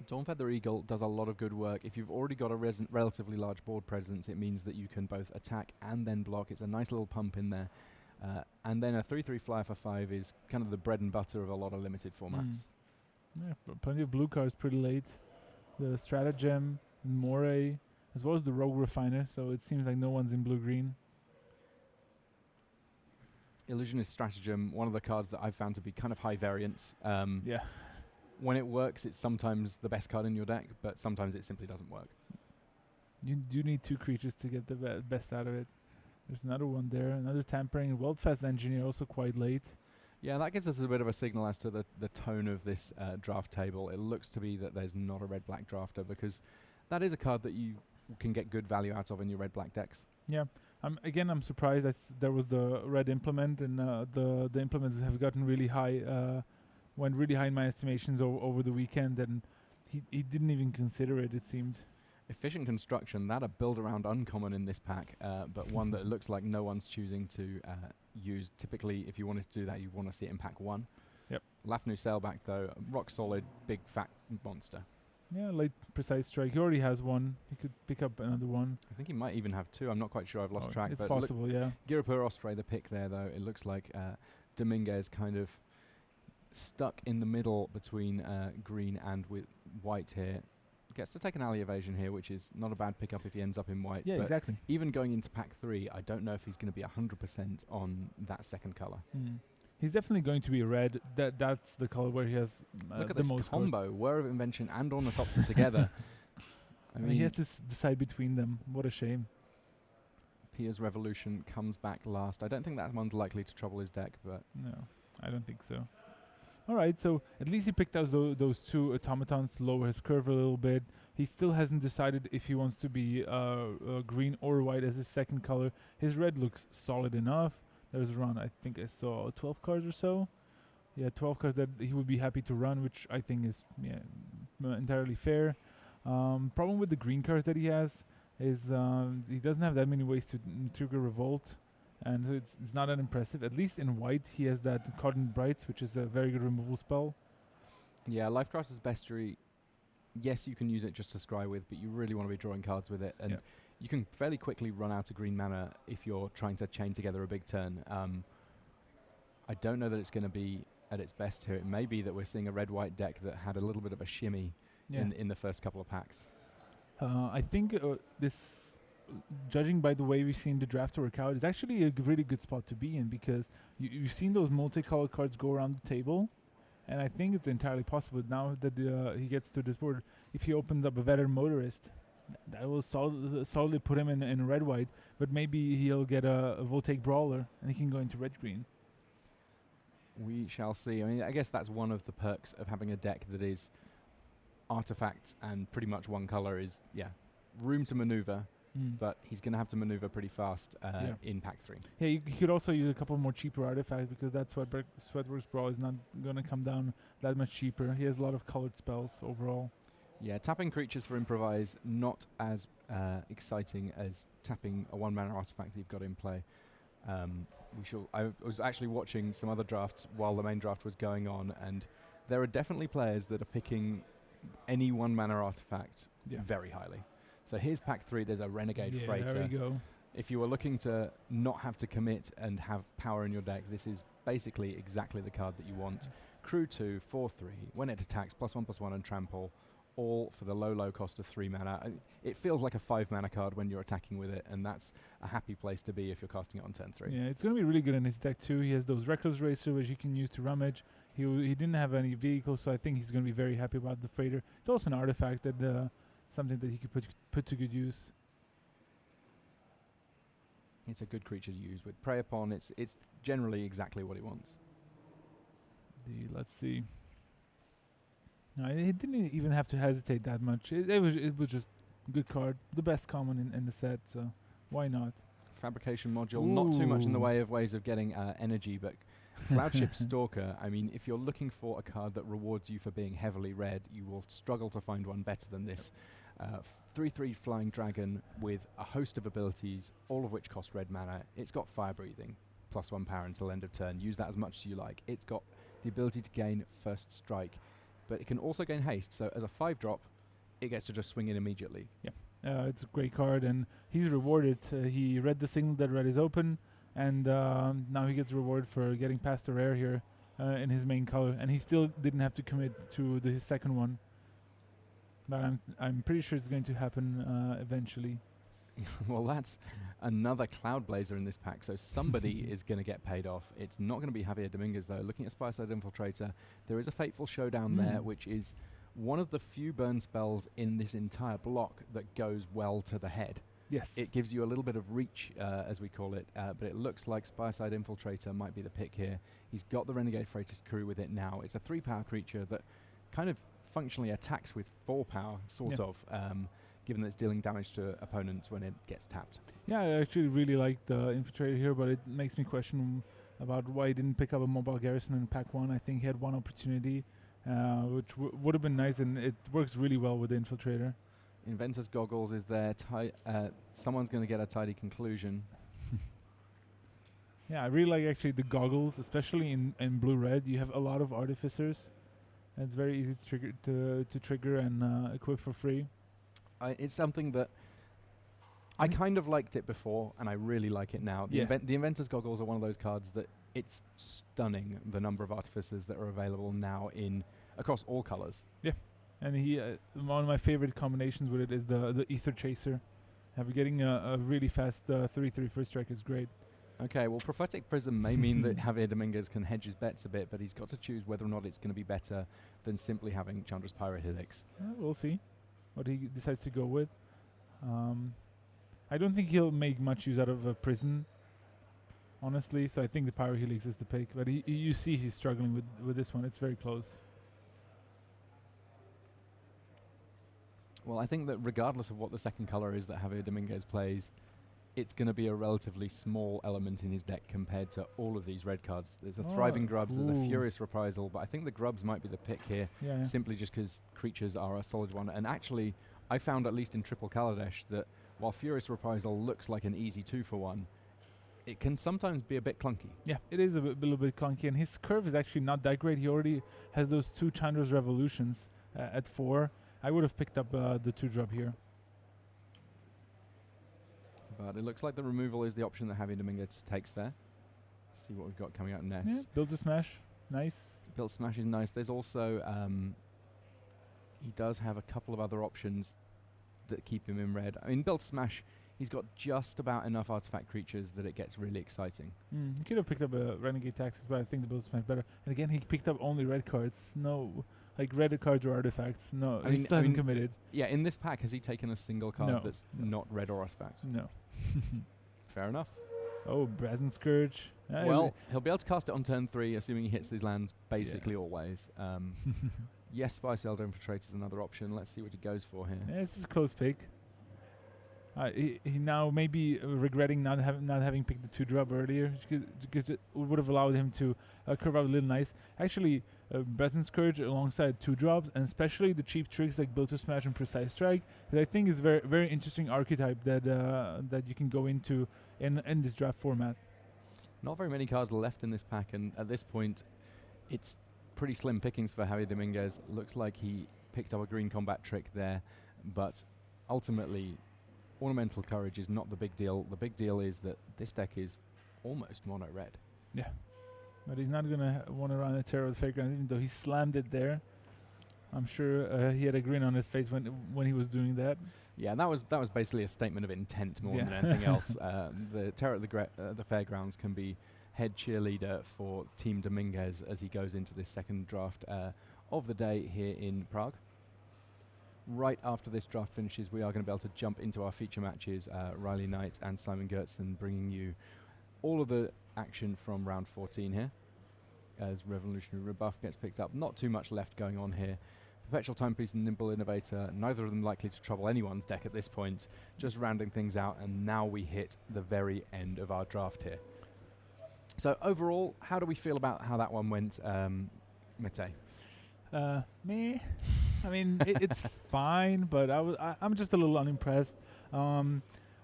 Speaker 3: Dawnfeather Eagle does a lot of good work. If you've already got a relatively large board presence, it means that you can both attack and then block. It's a nice little pump in there. And then a 3/3 flyer for 5 is kind of the bread and butter of a lot of limited formats.
Speaker 4: Yeah, plenty of blue cards pretty late. The Stratagem, Moray, as well as the Rogue Refiner, so it seems like no one's in blue-green.
Speaker 3: Illusionist Stratagem, one of the cards that I've found to be kind of high variance. When it works, it's sometimes the best card in your deck, but sometimes it simply doesn't work.
Speaker 4: You do need 2 creatures to get the best out of it. There's another one there, another Tampering. Weldfast Engineer, also quite late.
Speaker 3: Yeah, that gives us a bit of a signal as to the tone of this draft table. It looks to be that there's not a red-black drafter, because that is a card that you can get good value out of in your red-black decks.
Speaker 4: Yeah. I'm surprised that there was the red implement, and the implements have gotten really high, went really high in my estimations over the weekend, and he didn't even consider it, it seemed.
Speaker 3: Efficient Construction, that a build-around uncommon in this pack, but one that looks like no one's choosing to use. Typically, if you wanted to do that, you want to see it in pack 1.
Speaker 4: Yep.
Speaker 3: Lafnu Sailback, though, rock solid, big fat monster.
Speaker 4: Yeah, late Precise Strike. He already has one. He could pick up another one.
Speaker 3: I think he might even have 2. I'm not quite sure. I've lost track.
Speaker 4: It's
Speaker 3: but
Speaker 4: possible, yeah.
Speaker 3: Girapur Osprey, the pick there, though. It looks like Dominguez kind of stuck in the middle between green and with white here. Gets to take an alley evasion here, which is not a bad pickup if he ends up in white.
Speaker 4: Yeah,
Speaker 3: but
Speaker 4: exactly.
Speaker 3: Even going into pack 3, I don't know if he's going to be 100% on that second color.
Speaker 4: He's definitely going to be red. That's the color where he has
Speaker 3: Look at
Speaker 4: the
Speaker 3: this
Speaker 4: most
Speaker 3: combo:
Speaker 4: cards.
Speaker 3: Whir of Invention and Ornithopter together. I mean,
Speaker 4: he has to decide between them. What a shame.
Speaker 3: Pia's Revolution comes back last. I don't think that one's likely to trouble his deck, but
Speaker 4: no, I don't think so. All right, so at least he picked out those 2 automatons to lower his curve a little bit. He still hasn't decided if he wants to be green or white as his second color. His red looks solid enough. There's around, I think I saw 12 cards or so. Yeah, 12 cards that he would be happy to run, which I think is entirely fair. Problem with the green cards that he has, is he doesn't have that many ways to trigger Revolt, and so it's not that impressive. At least in white, he has that Cotton Brights, which is a very good removal spell.
Speaker 3: Yeah, Lifecraft's Bestiary, yes, you can use it just to scry with, but you really want to be drawing cards with it. And you can fairly quickly run out of green mana if you're trying to chain together a big turn. I don't know that it's going to be at its best here. It may be that we're seeing a red-white deck that had a little bit of a shimmy in the first couple of packs.
Speaker 4: I think this, judging by the way we've seen the draft work out, is actually a really good spot to be in, because you've seen those multicolored cards go around the table, and I think it's entirely possible now that he gets to this board. If he opens up a Veteran Motorist, that will solidly put him in red-white, but maybe he'll get a Voltaic Brawler, and he can go into red-green.
Speaker 3: We shall see. I mean, I guess that's one of the perks of having a deck that is artifacts and pretty much one color is, room to maneuver, but he's going to have to maneuver pretty fast in pack 3.
Speaker 4: Yeah, you could also use a couple more cheaper artifacts, because that Sweatworks Brawl is not going to come down that much cheaper. He has a lot of colored spells overall.
Speaker 3: Yeah, tapping creatures for improvise, not as exciting as tapping a 1-mana artifact that you've got in play. I was actually watching some other drafts while the main draft was going on, and there are definitely players that are picking any 1-mana artifact very highly. So here's pack 3, there's a Renegade Freighter.
Speaker 4: There we go.
Speaker 3: If you were looking to not have to commit and have power in your deck, this is basically exactly the card that you want. Crew 2, 4/3, when it attacks, +1/+1 and trample, all for the low cost of 3 mana. It feels like a 5-mana card when you're attacking with it, and that's a happy place to be if you're casting it on turn 3.
Speaker 4: Yeah, it's going to be really good in his deck too. He has those Reckless Racer, which he can use to rummage. He didn't have any vehicles, so I think he's going to be very happy about the Freighter. It's also an artifact that something that he could put to good use.
Speaker 3: It's a good creature to use with Prey Upon. It's generally exactly what he wants.
Speaker 4: Let's see. No, he didn't even have to hesitate that much. It was just a good card, the best common in the set, so why not?
Speaker 3: Fabrication Module, not too much in the way of ways of getting energy, but Cloudship Stalker, I mean, if you're looking for a card that rewards you for being heavily red, you will struggle to find one better than this. 3/3 Flying Dragon with a host of abilities, all of which cost red mana. It's got Fire Breathing, +1 power until end of turn. Use that as much as you like. It's got the ability to gain First Strike, but it can also gain haste, so as a 5-drop, it gets to just swing in immediately.
Speaker 4: Yeah, it's a great card, and he's rewarded. He read the signal that red is open, and now he gets rewarded for getting past the rare here in his main color, and he still didn't have to commit to his second one. But I'm pretty sure it's going to happen eventually.
Speaker 3: Well, that's another Cloud Blazer in this pack, so somebody is going to get paid off. It's not going to be Javier Dominguez, though. Looking at Spireside Infiltrator, there is a Fateful Showdown there, which is one of the few burn spells in this entire block that goes well to the head.
Speaker 4: Yes.
Speaker 3: It gives you a little bit of reach, as we call it, but it looks like Spireside Infiltrator might be the pick here. He's got the Renegade Freighter crew with it now. It's a 3-power creature that kind of functionally attacks with 4 power, sort of, given that it's dealing damage to opponents when it gets tapped.
Speaker 4: Yeah, I actually really like the Infiltrator here, but it makes me question about why he didn't pick up a Mobile Garrison in pack 1. I think he had one opportunity, which would have been nice, and it works really well with the Infiltrator.
Speaker 3: Inventor's Goggles is there. Someone's going to get a tidy conclusion.
Speaker 4: Yeah, I really like actually the goggles, especially in blue-red. You have a lot of Artificers. And it's very easy to trigger and equip for free.
Speaker 3: It's something that I kind of liked it before, and I really like it now. The Inventor's Goggles are one of those cards that it's stunning the number of Artificers that are available now across all colors. Yeah.
Speaker 4: And one of my favorite combinations with it is the Ether Chaser. Getting a really fast 3/3 first strike is great.
Speaker 3: Okay, well, Prophetic Prism may mean that Javier Dominguez can hedge his bets a bit, but he's got to choose whether or not it's going to be better than simply having Chandra's Pyrohelix.
Speaker 4: We'll see what he decides to go with. I don't think he'll make much use out of a Prison, honestly, so I think the Pyrohelix is the pick. But you see he's struggling with this one. It's very close.
Speaker 3: Well, I think that regardless of what the second color is that Javier Dominguez plays, it's going to be a relatively small element in his deck compared to all of these red cards. There's a Thriving Grubs, there's a Furious Reprisal, but I think the Grubs might be the pick here, simply just because creatures are a solid one. And actually, I found, at least in Triple Kaladesh, that while Furious Reprisal looks like an easy 2-for-1, it can sometimes be a bit clunky.
Speaker 4: Yeah, it is a little bit clunky, and his curve is actually not that great. He already has those 2 Chandra's Revolutions at 4. I would have picked up the 2-drop here.
Speaker 3: But it looks like the removal is the option that Javier Dominguez takes there. Let's see what we've got coming out next.
Speaker 4: Yeah, build a smash. Nice.
Speaker 3: Build smash is nice. There's also, he does have a couple of other options that keep him in red. I mean, build smash, he's got just about enough artifact creatures that it gets really exciting.
Speaker 4: He could have picked up a Renegade Tactics, but I think the build smash better. And again, he picked up only red cards. No, like red cards or artifacts. No, he still hasn't committed.
Speaker 3: Yeah, in this pack, has he taken a single card that's not red or artifact?
Speaker 4: No.
Speaker 3: Fair enough.
Speaker 4: Oh, Brazen Scourge.
Speaker 3: Well, he'll be able to cast it on turn 3, assuming he hits these lands basically always. Yes, Spice Elder Infiltrator is another option. Let's see what he goes for here.
Speaker 4: Yeah, this is a close pick. He now may be regretting not having picked the 2-drop earlier, because it would have allowed him to curve out a little nice. Actually, Brazen Scourge alongside 2-drops, and especially the cheap tricks like Build to Smash and Precise Strike, that I think is very very interesting archetype that that you can go into in this draft format.
Speaker 3: Not very many cards left in this pack, and at this point, it's pretty slim pickings for Javier Dominguez. Looks like he picked up a green combat trick there, but ultimately, Ornamental Courage is not the big deal. The big deal is that this deck is almost mono red.
Speaker 4: Yeah, but he's not gonna want to run a Terror of the Fairground, even though he slammed it there. I'm sure he had a grin on his face when he was doing that.
Speaker 3: Yeah, that was basically a statement of intent more than anything else. The Terror at the Fairgrounds can be head cheerleader for Team Dominguez as he goes into this second draft of the day here in Prague. Right after this draft finishes, we are going to be able to jump into our feature matches. Riley Knight and Simon Gertzen bringing you all of the action from round 14 here as Revolutionary Rebuff gets picked up. Not too much left going on here. Perpetual Timepiece and Nimble Innovator, neither of them likely to trouble anyone's deck at this point. Just rounding things out, and now we hit the very end of our draft here. So overall, how do we feel about how that one went, Mete?
Speaker 4: Me? I mean, it's fine, but I'm just a little unimpressed. On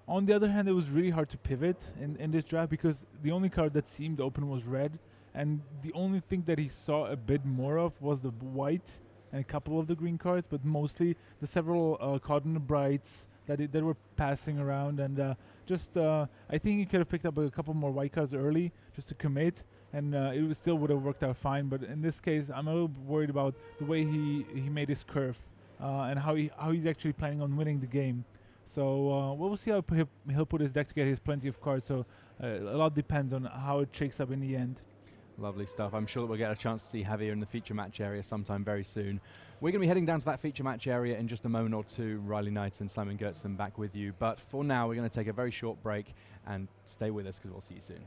Speaker 4: the other hand, it was really hard to pivot in this draft because the only card that seemed open was red, and the only thing that he saw a bit more of was the white and a couple of the green cards, but mostly the several Cardinal Brights that were passing around, and I think he could have picked up a couple more white cards early just to commit, and it still would have worked out fine. But in this case, I'm a little worried about the way he made his curve and how he's actually planning on winning the game. So we'll see how he'll put his deck together. He has plenty of cards, so a lot depends on how it shakes up in the end.
Speaker 3: Lovely stuff. I'm sure that we'll get a chance to see Javier in the feature match area sometime very soon. We're going to be heading down to that feature match area in just a moment or two. Riley Knight and Simon Gertzen back with you. But for now, we're going to take a very short break and stay with us because we'll see you soon.